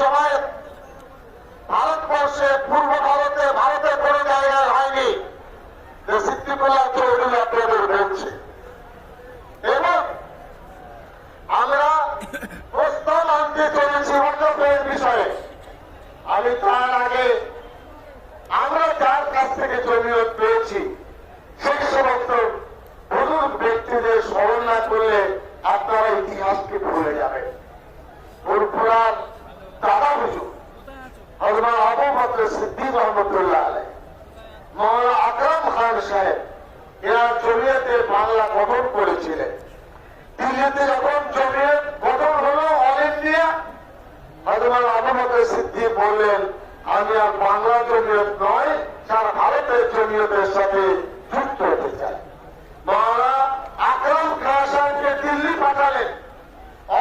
জমায়েত ভারতবর্ষে পূর্ব ভারতের কোন জায়গায় হয়নি। সিদ্দিকুল্লাহ চৌধুরী আপনাদের বলছে এবং আমরা প্রস্তাব আনতে চলেছি ওয়াকফের বিষয়ে। আমি তার আগে আমরা যার কাছ থেকে জমিয়ত পেয়েছি সেই সমস্ত বুজুর্গ ব্যক্তিদের স্মরণ না করলে আপনারা ইতিহাসকে ভুলে যাবেন। ফুরফুরার দাদা হুজুর হযরত আবু বকর সিদ্দিক রহমতুল্লাহ আলাইহ, মাওলানা আকরাম খান সাহেব এরা জমিয়তের বাংলা গঠন করেছিলেন। দিল্লিতে যখন জমিয়ত গঠন হলো অল ইন্ডিয়া, হযরত আবু বকর সিদ্দিক বললেন আমি আর বাংলা জমিয়ত নয়, সারা ভারতের জমিয়তের সাথে যুক্ত হতে চাই। মাওলানা আকরাম খান সাহেবকে দিল্লি পাঠালেন।